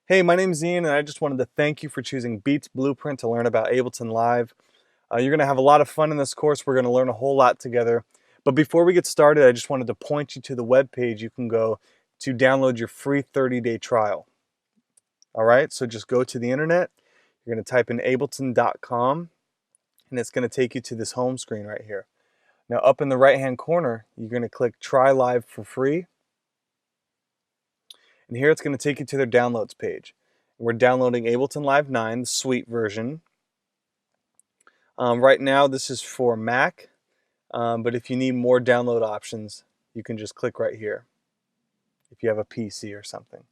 Hey, my name's Ian, and I just wanted to thank you for choosing Beats Blueprint to learn about Ableton Live. You're going to have a lot of fun in this course. We're going to learn a whole lot together. But before we get started, I just wanted to point you to the web page you can go to download your free 30-day trial. All right, so just go to the internet. You're going to type in ableton.com, and it's going to take you to this home screen right here. Now, up in the right-hand corner, you're going to click Try Live for free. And here it's going to take you to their downloads page. We're downloading Ableton Live 9, the Suite version. Right now, this is for Mac, but if you need more download options, you can just click right here if you have a PC or something.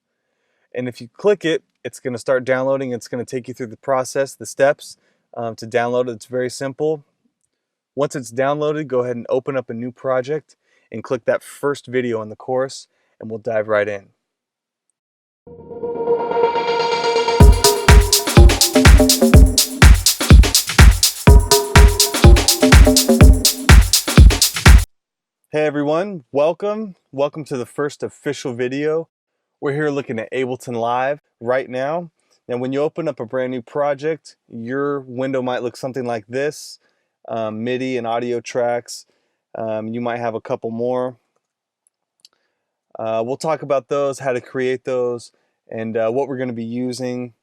And if you click it, it's going to start downloading. It's going to take you through the process, the steps to download it. It's very simple. Once it's downloaded, go ahead and open up a new project and click that first video in the course, and we'll dive right in. Hey everyone, welcome to the first official video. We're here looking at Ableton Live right now. Now when you open up a brand new project, your window might look something like this. MIDI and audio tracks. You might have a couple more. We'll talk about those, how to create those, and what we're going to be using.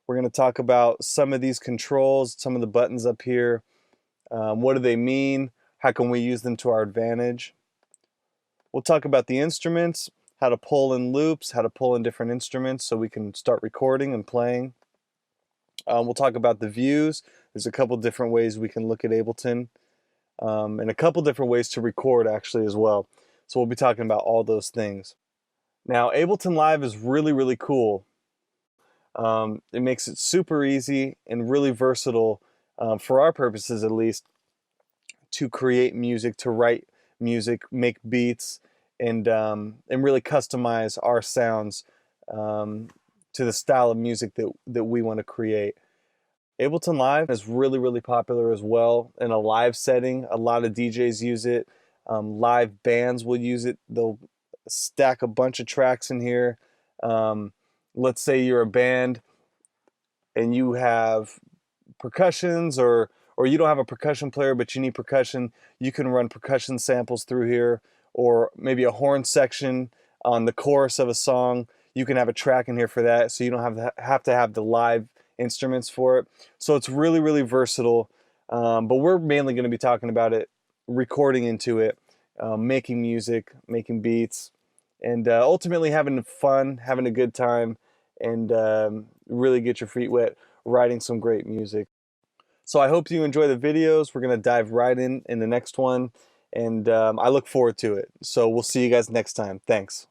We're going to talk about some of these controls, some of the buttons up here. What do they mean? How can we use them to our advantage? We'll talk about the instruments, how to pull in loops, how to pull in different instruments so we can start recording and playing. We'll talk about the views. There's a couple different ways we can look at Ableton, and a couple different ways to record actually as well. So we'll be talking about all those things. Now, Ableton Live is really cool. It makes it super easy and really versatile, for our purposes at least, to create music, to write music, make beats, and really customize our sounds to the style of music that we want to create. Ableton Live is really popular as well in a live setting. A lot of DJs use it. Live bands will use it. They'll stack a bunch of tracks in here. Let's say you're a band and you have percussions, or you don't have a percussion player but you need percussion. You can run percussion samples through here, or maybe a horn section on the chorus of a song. You can have a track in here for that, so you don't have to have the live instruments for it. So it's really versatile, but we're mainly going to be talking about it, recording into it, making music, making beats, and ultimately having fun, having a good time, and really get your feet wet writing some great music. So I hope you enjoy the videos. We're going to dive right in the next one, and I look forward to it. So we'll see you guys next time. Thanks.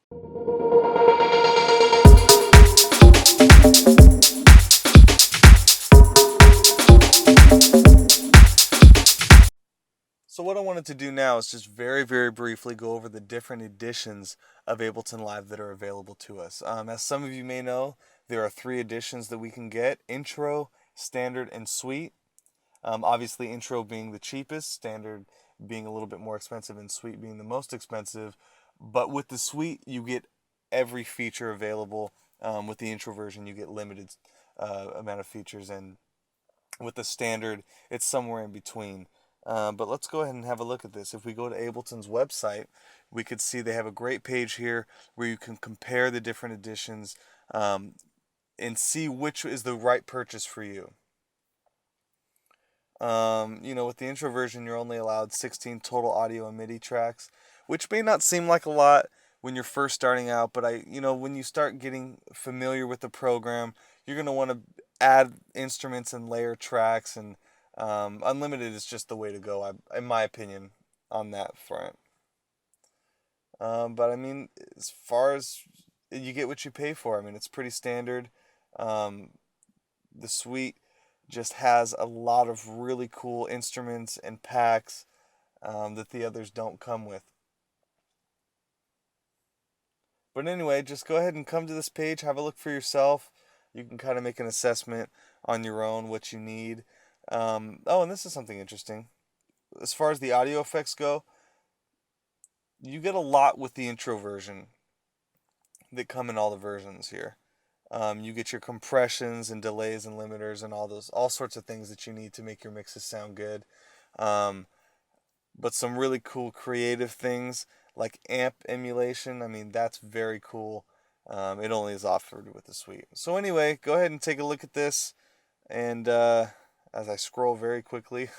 So what I wanted to do now is just very briefly go over the different editions of Ableton Live that are available to us. As some of you may know, there are 3 editions that we can get: Intro, Standard, and Suite. Obviously, Intro being the cheapest, Standard being a little bit more expensive, and Suite being the most expensive. But with the Suite, you get every feature available. With the Intro version, you get limited amount of features, and with the Standard, it's somewhere in between. But let's go ahead and have a look at this. If we go to Ableton's website, we could see they have a great page here where you can compare the different editions and see which is the right purchase for you. With the Intro version, you're only allowed 16 total audio and MIDI tracks, which may not seem like a lot when you're first starting out, but when you start getting familiar with the program, you're going to want to add instruments and layer tracks, and unlimited is just the way to go, in my opinion, on that front. But I mean, as far as you get what you pay for, I mean, it's pretty standard. The Suite just has a lot of really cool instruments and packs that the others don't come with. But anyway, just go ahead and come to this page, have a look for yourself. You can kind of make an assessment on your own what you need. And this is something interesting. As far as the audio effects go, you get a lot with the Intro version that come in all the versions here. You get your compressions and delays and limiters and all sorts of things that you need to make your mixes sound good. Um, but some really cool creative things like amp emulation. I mean, that's very cool. It only is offered with the suite. So anyway, go ahead and take a look at this, and as I scroll very quickly,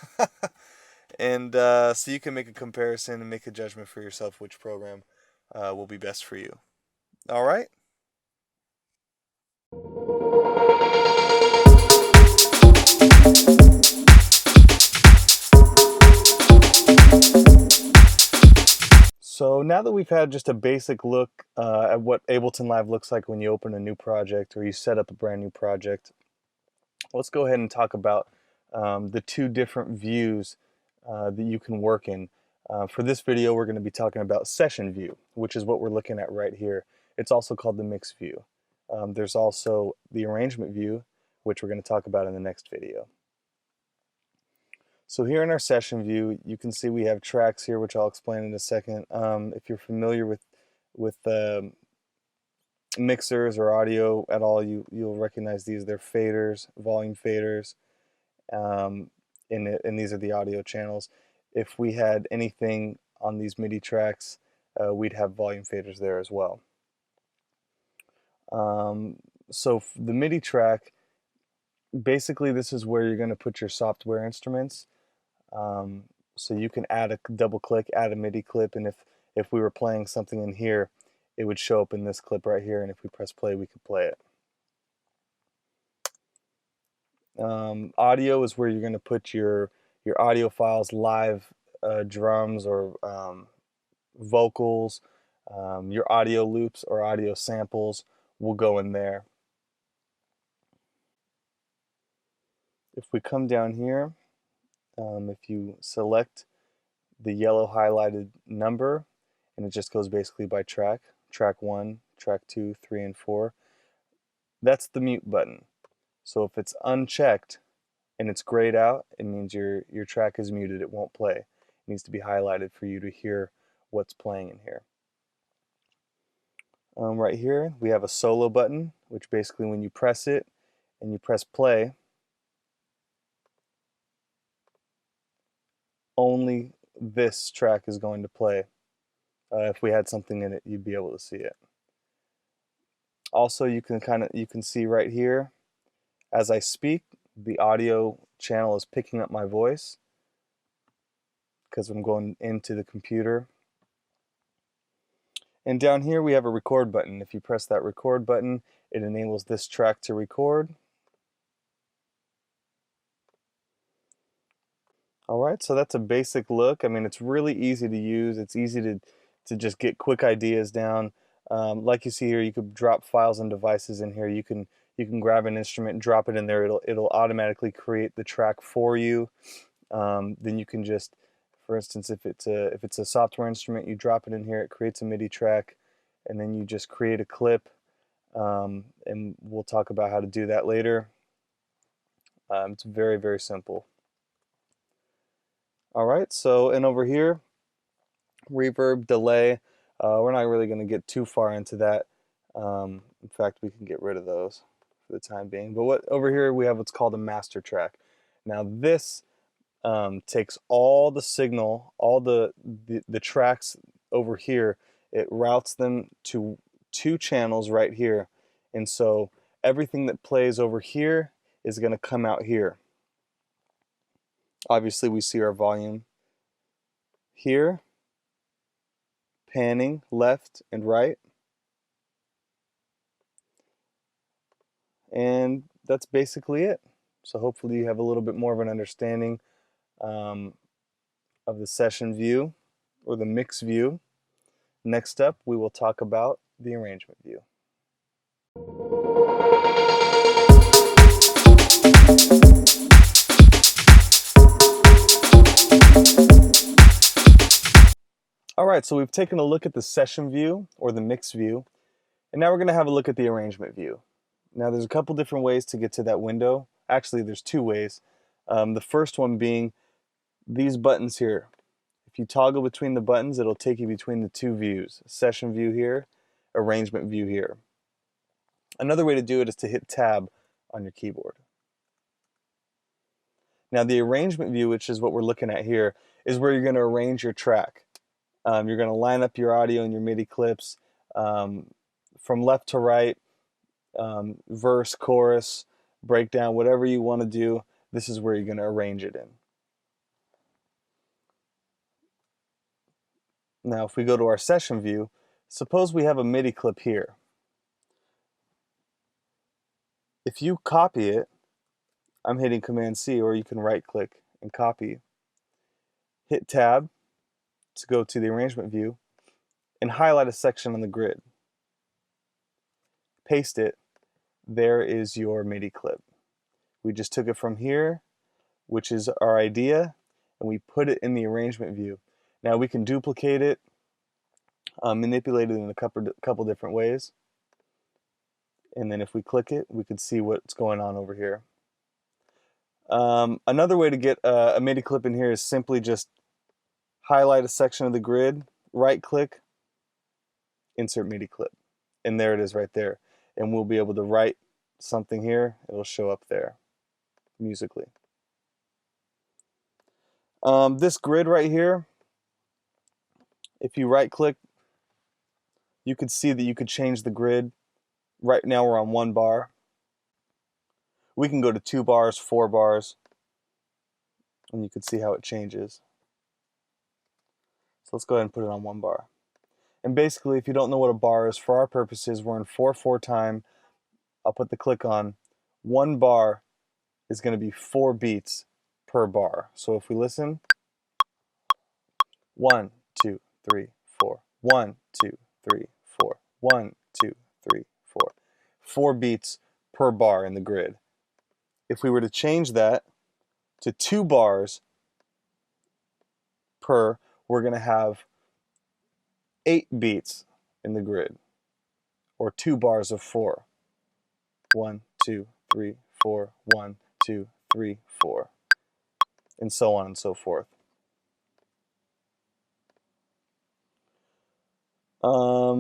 and so you can make a comparison and make a judgment for yourself which program will be best for you. All right. So now that we've had just a basic look at what Ableton Live looks like when you open a new project or you set up a brand new project, let's go ahead and talk about the two different views that you can work in. For this video, we're going to be talking about session view, which is what we're looking at right here. It's also called the mix view. There's also the arrangement view, which we're going to talk about in the next video. So here in our session view, you can see we have tracks here, which I'll explain in a second. If you're familiar with mixers or audio at all, you'll recognize these. They're faders, volume faders, and these are the audio channels. If we had anything on these MIDI tracks, we'd have volume faders there as well. So the MIDI track, basically this is where you're going to put your software instruments. So you can add a double click, add a MIDI clip, and if we were playing something in here, it would show up in this clip right here, and if we press play, we could play it. Audio is where you're going to put your audio files, live drums or vocals, your audio loops or audio samples will go in there. If we come down here, if you select the yellow highlighted number, and it just goes basically by track 1, track 2, 3, and 4, that's the mute button. So if it's unchecked and it's grayed out, it means your track is muted, it won't play. It needs to be highlighted for you to hear what's playing in here. Right here we have a solo button, which basically when you press it and you press play, only this track is going to play. If we had something in it, you'd be able to see it. Also, you can see right here, as I speak, the audio channel is picking up my voice because I'm going into the computer. And down here we have a record button. If you press that record button, it enables this track to record. Alright, so that's a basic look. I mean, it's really easy to use. It's easy to just get quick ideas down. Like you see here, you could drop files and devices in here. You can grab an instrument and drop it in there. It'll automatically create the track for you. Then you can just, for instance, if it's a software instrument, you drop it in here. It creates a MIDI track, and then you just create a clip. And we'll talk about how to do that later. It's very, very simple. Alright, so and over here, reverb, delay, we're not really going to get too far into that. In fact, we can get rid of those for the time being. But over here we have what's called a master track. Now this takes all the signal, all the tracks over here, it routes them to 2 channels right here. And so everything that plays over here is going to come out here. Obviously we see our volume here, panning left and right, and that's basically it. So hopefully you have a little bit more of an understanding of the session view or the mix view. Next up, we will talk about the arrangement view. Alright, so we've taken a look at the session view or the mix view, and now we're going to have a look at the arrangement view. Now there's a couple different ways to get to that window. Actually, there's 2 ways. The first one being these buttons here. If you toggle between the buttons, it'll take you between the 2 views. Session view here, arrangement view here. Another way to do it is to hit Tab on your keyboard. Now the arrangement view, which is what we're looking at here, is where you're going to arrange your track. You're going to line up your audio and your MIDI clips from left to right, verse, chorus, breakdown, whatever you want to do. This is where you're going to arrange it in. Now if we go to our session view, suppose we have a MIDI clip here. If you copy it, I'm hitting Command C, or you can right click and copy. Hit Tab to go to the arrangement view and highlight a section on the grid. Paste it. There is your MIDI clip. We just took it from here, which is our idea, and we put it in the arrangement view. Now we can duplicate it, manipulate it in a couple different ways. And then if we click it, we can see what's going on over here. Another way to get a MIDI clip in here is simply just highlight a section of the grid, right click, insert MIDI clip. And there it is right there. And we'll be able to write something here. It'll show up there musically. This grid right here, if you right click, you could see that you could change the grid. Right now we're on 1 bar. We can go to 2 bars, 4 bars, and you can see how it changes. So let's go ahead and put it on 1 bar. And basically, if you don't know what a bar is, for our purposes, we're in 4/4 time. I'll put the click on. 1 bar is going to be 4 beats per bar. So if we listen, 1, 2, 3, 4, 1, 2, 3, 4, 1, 2, 3, 4. 4 beats per bar in the grid. If we were to change that to 2 bars per, we're going to have 8 beats in the grid, or 2 bars of 4. 1, 2, 3, 4, 1, 2, 3, 4, and so on and so forth.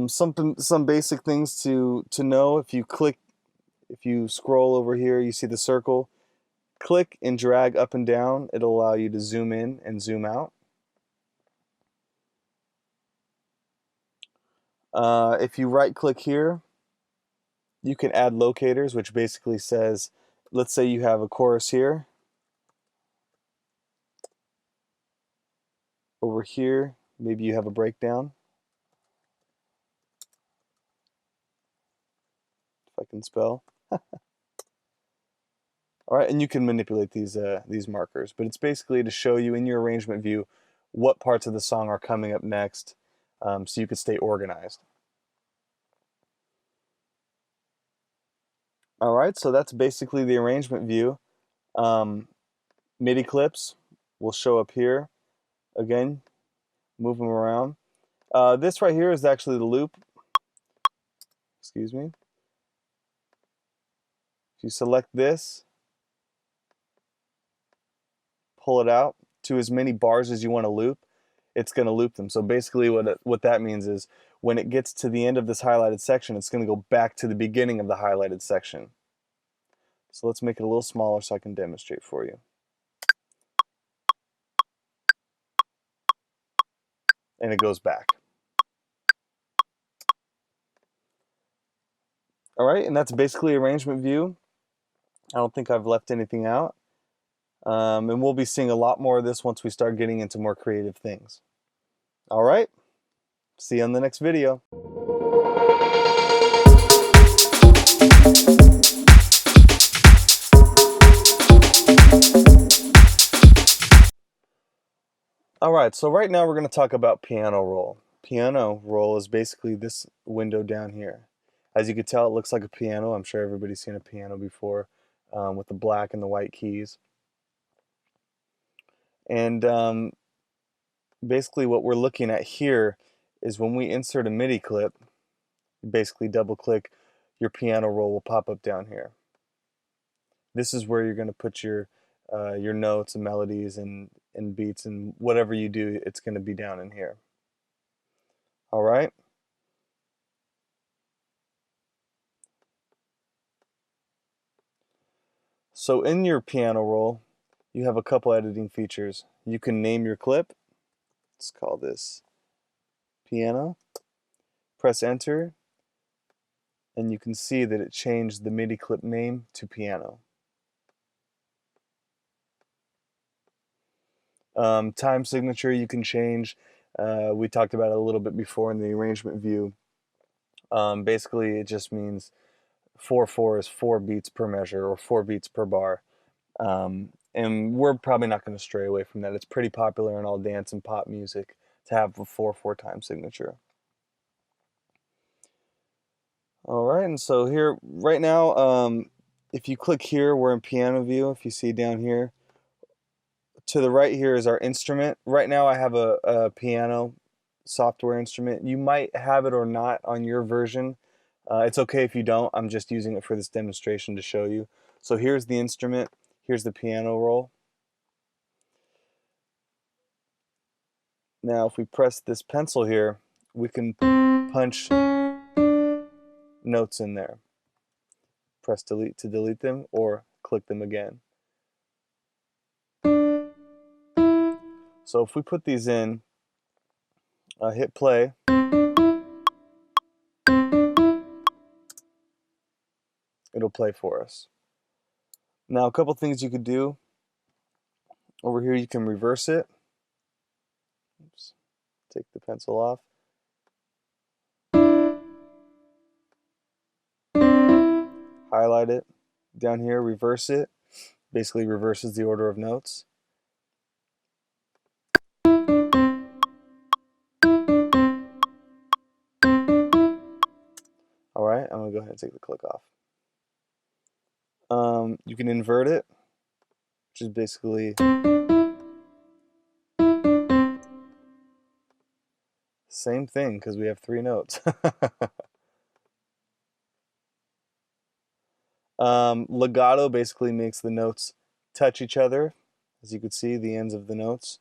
Some basic things to know. If you scroll over here, you see the circle. Click and drag up and down. It'll allow you to zoom in and zoom out. If you right click here, you can add locators, which basically says, let's say you have a chorus here. Over here, maybe you have a breakdown. If I can spell. All right, and you can manipulate these markers, but it's basically to show you in your arrangement view what parts of the song are coming up next, so you can stay organized. All right, so that's basically the arrangement view. MIDI clips will show up here. Again, move them around. This right here is actually the loop. Excuse me. If you select this, pull it out to as many bars as you want to loop, it's going to loop them. So basically what that means is when it gets to the end of this highlighted section, it's going to go back to the beginning of the highlighted section. So let's make it a little smaller so I can demonstrate for you. And it goes back. All right, and that's basically arrangement view. I don't think I've left anything out. And we'll be seeing a lot more of this once we start getting into more creative things. All right, see you on the next video. All right, so right now we're going to talk about piano roll. Piano roll is basically this window down here. As you can tell, it looks like a piano. I'm sure everybody's seen a piano before, with the black and the white keys. And basically what we're looking at here is when we insert a MIDI clip, you basically double click, your piano roll will pop up down here. This is where you're going to put your notes and melodies and beats, and whatever you do, it's going to be down in here. All right. So in your piano roll, you have a couple editing features. You can name your clip. Let's call this piano. Press enter, and you can see that it changed the MIDI clip name to piano. Time signature you can change. We talked about it a little bit before in the arrangement view. Basically, it just means 4/4 is 4 beats per measure or 4 beats per bar. And we're probably not going to stray away from that. It's pretty popular in all dance and pop music to have a 4/4 time signature. All right, and so here, right now, if you click here, we're in piano view. If you see down here, to the right here is our instrument. Right now I have a piano software instrument. You might have it or not on your version. It's okay if you don't. I'm just using it for this demonstration to show you. So here's the instrument. Here's the piano roll. Now if we press this pencil here, we can punch notes in there. Press delete to delete them or click them again. So if we put these in, hit play, it'll play for us. Now a couple things you could do. Over here you can reverse it. Oops. Take the pencil off. Highlight it. Down here, reverse it. Basically reverses the order of notes. Alright, I'm going to go ahead and take the click off. You can invert it, which is basically same thing because we have 3 notes. Legato basically makes the notes touch each other. As you can see, the ends of the notes.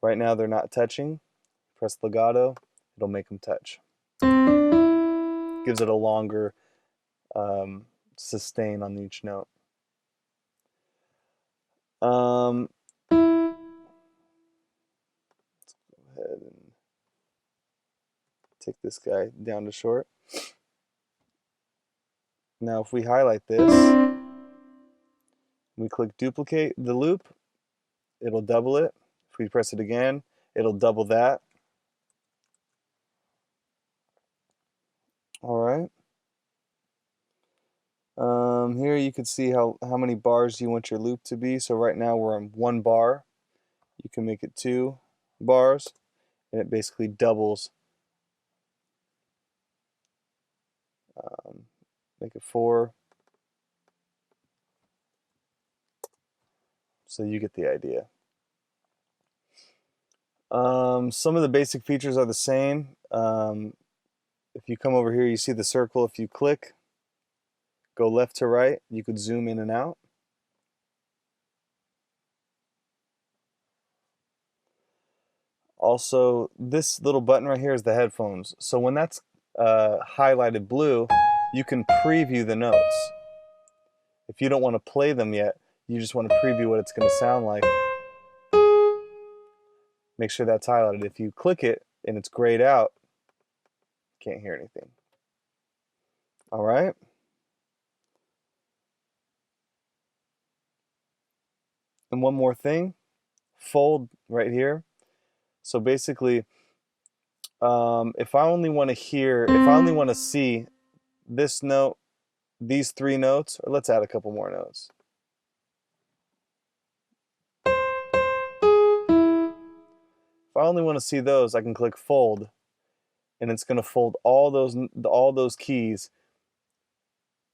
Right now they're not touching. Press legato, it'll make them touch. Gives it a longer sustain on each note. Let's go ahead and take this guy down to short. Now if we highlight this, we click duplicate the loop, it'll double it. If we press it again, it'll double that. Alright. Here you can see how many bars you want your loop to be. So right now we're on 1 bar. You can make it 2 bars, and it basically doubles. Make it 4. So you get the idea. Some of the basic features are the same. If you come over here, you see the circle. If you click, go left to right, you could zoom in and out. Also, this little button right here is the headphones. So when that's highlighted blue, you can preview the notes. If you don't want to play them yet, you just want to preview what it's going to sound like. Make sure that's highlighted. If you click it and it's grayed out, you can't hear anything. All right. And one more thing, fold right here. So basically, if I only want to see this note, these 3 notes, or let's add a couple more notes. If I only want to see those, I can click fold, and it's going to fold all those keys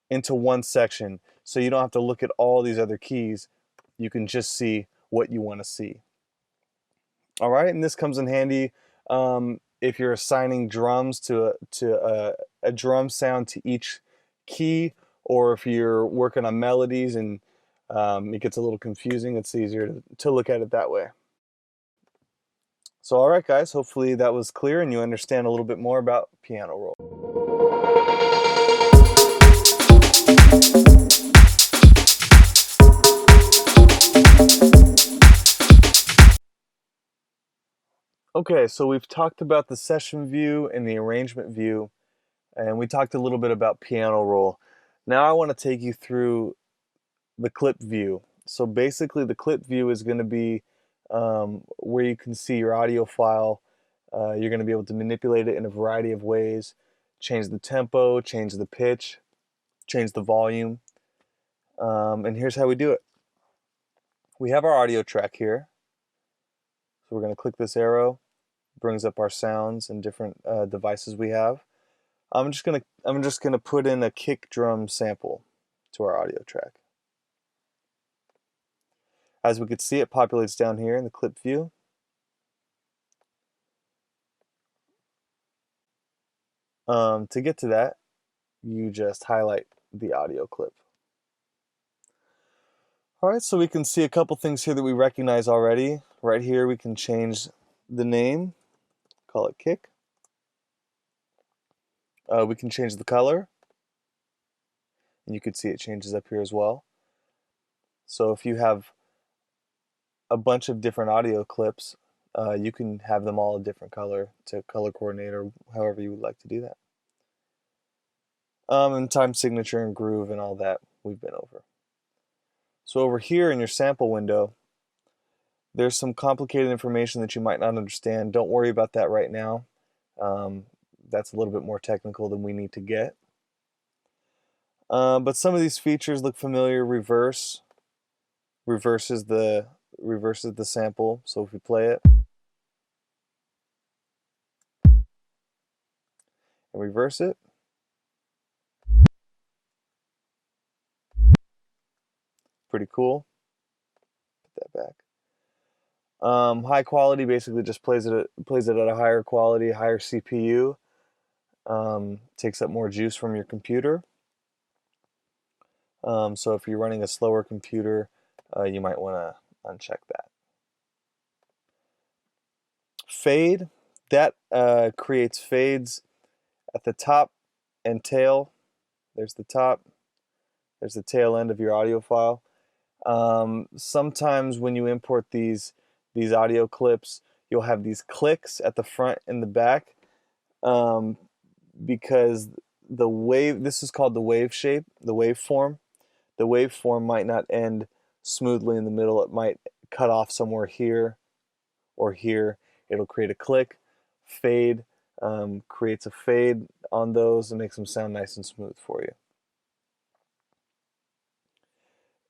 into one section. So you don't have to look at all these other keys. You can just see what you want to see. All right, and this comes in handy if you're assigning drums to a drum sound to each key, or if you're working on melodies and it gets a little confusing. It's easier to look at it that way. So all right, guys, hopefully that was clear and you understand a little bit more about piano roll. Okay, so we've talked about the session view and the arrangement view, and we talked a little bit about piano roll. Now I want to take you through the clip view. So basically the clip view is going to be where you can see your audio file. You're going to be able to manipulate it in a variety of ways, change the tempo, change the pitch, change the volume, and here's how we do it. We have our audio track here, so we're going to click this arrow, brings up our sounds and different devices we have. I'm just gonna put in a kick drum sample to our audio track. As we can see, it populates down here in the clip view. To get to that, you just highlight the audio clip. All right, so we can see a couple things here that we recognize already. Right here, we can change the name, call it kick. We can change the color, and you can see it changes up here as well. So if you have a bunch of different audio clips, you can have them all a different color to color coordinate or however you would like to do that. And time signature and groove and all that we've been over. So over here in your sample window, there's some complicated information that you might not understand. Don't worry about that right now. That's a little bit more technical than we need to get. But some of these features look familiar. Reverses the sample. So if we play it and reverse it, pretty cool. Put that back. High quality basically just plays it at a higher quality, higher CPU. Takes up more juice from your computer. So if you're running a slower computer, you might want to uncheck that. Fade, that creates fades at the top and tail. There's the top, there's the tail end of your audio file. Sometimes when you import these audio clips, you'll have these clicks at the front and the back, because the wave, this is called the wave shape, the waveform. The waveform might not end smoothly in the middle. It might cut off somewhere here or here. It'll create a click. Fade creates a fade on those and makes them sound nice and smooth for you.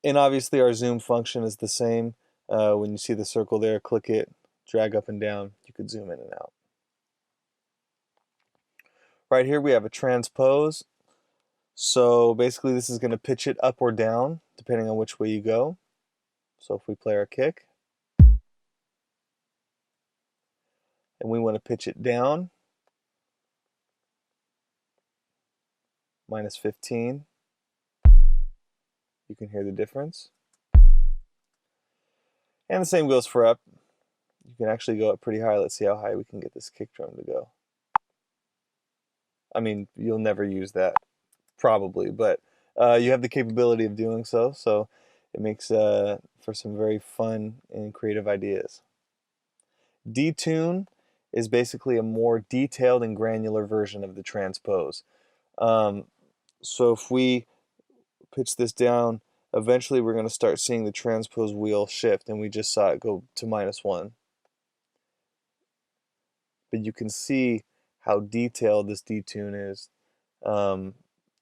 And obviously our zoom function is the same. When you see the circle there, click it, drag up and down. You could zoom in and out. Right here we have a transpose. So basically this is going to pitch it up or down depending on which way you go. So if we play our kick and we want to pitch it down, -15, you can hear the difference. And the same goes for up. You can actually go up pretty high. Let's see how high we can get this kick drum to go. I mean, you'll never use that, probably, but you have the capability of doing so, so it makes for some very fun and creative ideas. Detune is basically a more detailed and granular version of the transpose. So if we pitch this down, eventually we're going to start seeing the transpose wheel shift, and we just saw it go to -1. But you can see how detailed this detune is,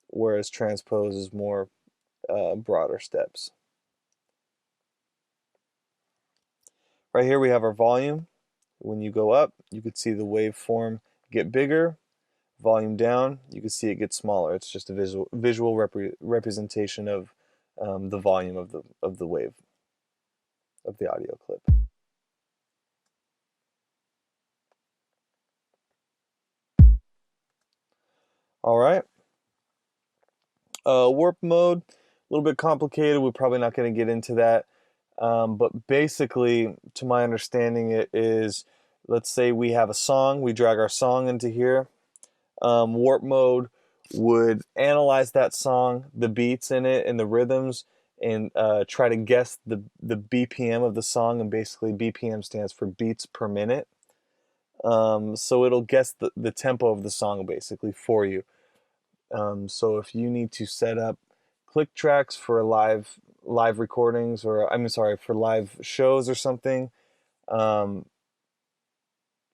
whereas transpose is more broader steps. Right here we have our volume. When you go up, you could see the waveform get bigger. Volume down, you can see it get smaller. It's just a visual representation of the volume of the wave of the audio clip. All right. Warp mode, a little bit complicated. We're probably not going to get into that. But basically, to my understanding, it is, let's say we have a song, we drag our song into here. Warp mode would analyze that song, the beats in it, and the rhythms, and try to guess the BPM of the song. And basically, BPM stands for beats per minute. So it'll guess the tempo of the song basically for you. So if you need to set up click tracks for live recordings, or I'm sorry, for live shows or something, um,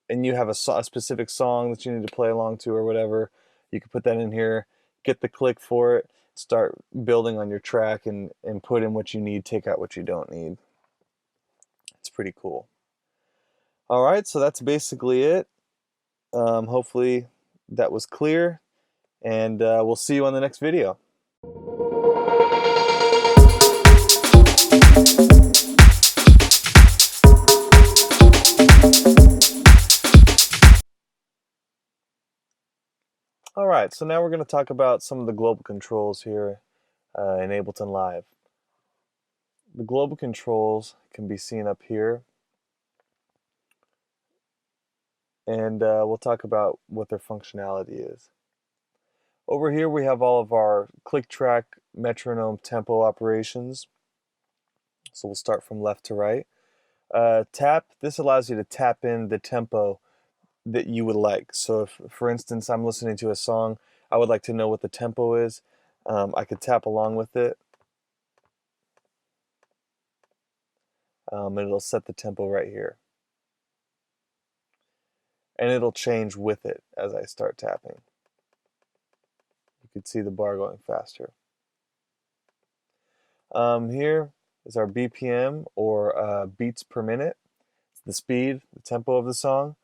and you have a specific song that you need to play along to or whatever, you can put that in here, get the click for it, start building on your track, and put in what you need, take out what you don't need. It's pretty cool. All right, so that's basically it. Hopefully that was clear, and we'll see you on the next video. All right, so now we're going to talk about some of the global controls here in Ableton Live. The global controls can be seen up here, and we'll talk about what their functionality is. Over here we have all of our click track, metronome, tempo operations. So we'll start from left to right. Tap, this allows you to tap in the tempo that you would like. So if, for instance, I'm listening to a song, I would like to know what the tempo is. I could tap along with it. And it'll set the tempo right here. And it'll change with it as I start tapping. You can see the bar going faster. Here is our BPM, or beats per minute. It's the speed, the tempo of the song.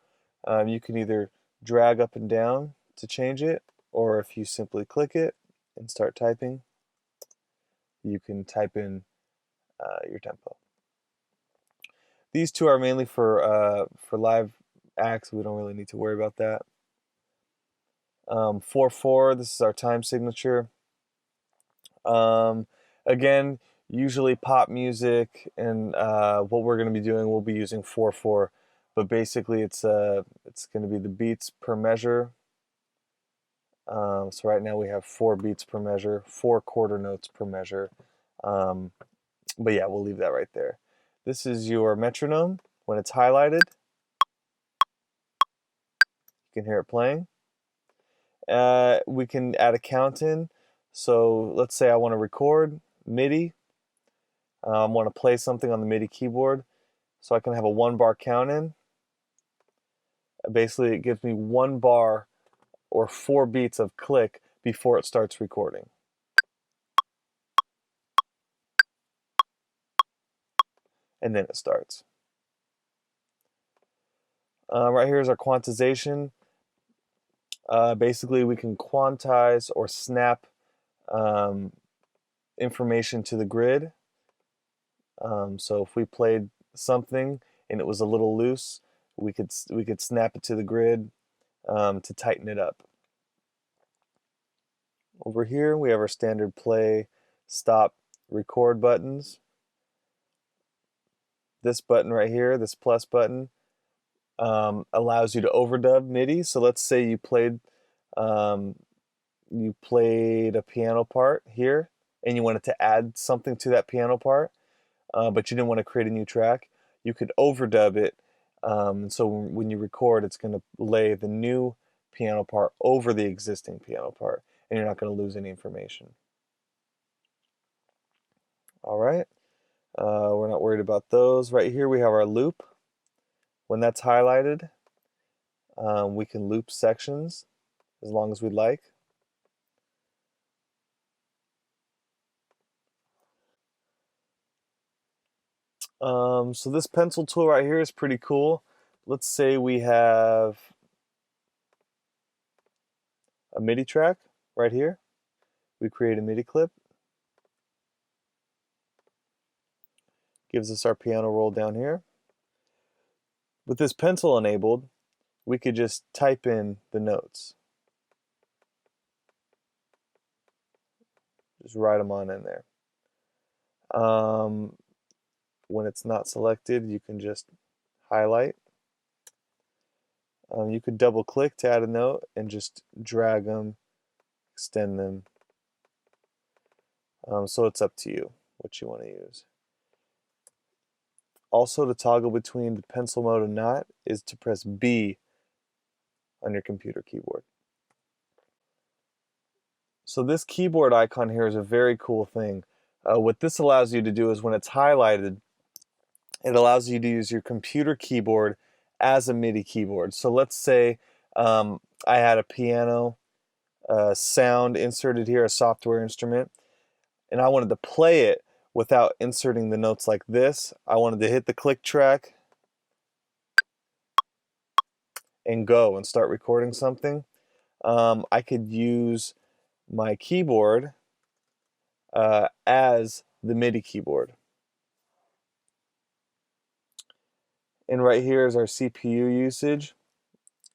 You can either drag up and down to change it, or if you simply click it and start typing, you can type in your tempo. These two are mainly for live acts. We don't really need to worry about that. 4/4, this is our time signature. Again, usually pop music, and what we're going to be doing, we'll be using 4/4, but basically it's going to be the beats per measure. So right now we have 4 beats per measure, 4 quarter notes per measure. But yeah, we'll leave that right there. This is your metronome. When it's highlighted, you can hear it playing. We can add a count in. So let's say I want to record MIDI. I want to play something on the MIDI keyboard. So I can have a 1 bar count in. Basically, it gives me 1 bar or 4 beats of click before it starts recording. And then it starts. Right here is our quantization. Basically, we can quantize or snap information to the grid. So if we played something and it was a little loose, we could snap it to the grid to tighten it up. Over here we have our standard play, stop, record buttons. This button right here, this plus button, allows you to overdub MIDI. So let's say you played a piano part here and you wanted to add something to that piano part, but you didn't want to create a new track. You could overdub it. So when you record, it's going to lay the new piano part over the existing piano part, and you're not going to lose any information. All right, we're not worried about those. Right here we have our loop. When that's highlighted, we can loop sections as long as we'd like. So this pencil tool right here is pretty cool. Let's say we have a MIDI track right here. We create a MIDI clip. Gives us our piano roll down here. With this pencil enabled, we could just type in the notes. Just write them on in there. When it's not selected, you can just highlight. You could double click to add a note and just drag them, extend them. So it's up to you what you want to use. Also, to toggle between the pencil mode and not is to press B on your computer keyboard. So this keyboard icon here is a very cool thing. What this allows you to do is when it's highlighted, it allows you to use your computer keyboard as a MIDI keyboard. So let's say I had a piano sound inserted here, a software instrument, and I wanted to play it without inserting the notes like this. I wanted to hit the click track and go and start recording something. I could use my keyboard as the MIDI keyboard. And right here is our CPU usage.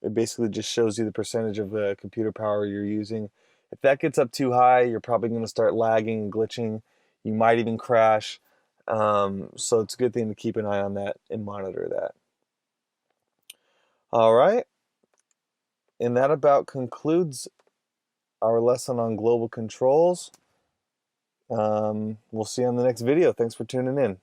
It basically just shows you the percentage of the computer power you're using. If that gets up too high, you're probably going to start lagging and glitching. You might even crash. So it's a good thing to keep an eye on that and monitor that. All right. And that about concludes our lesson on global controls. We'll see you on the next video. Thanks for tuning in.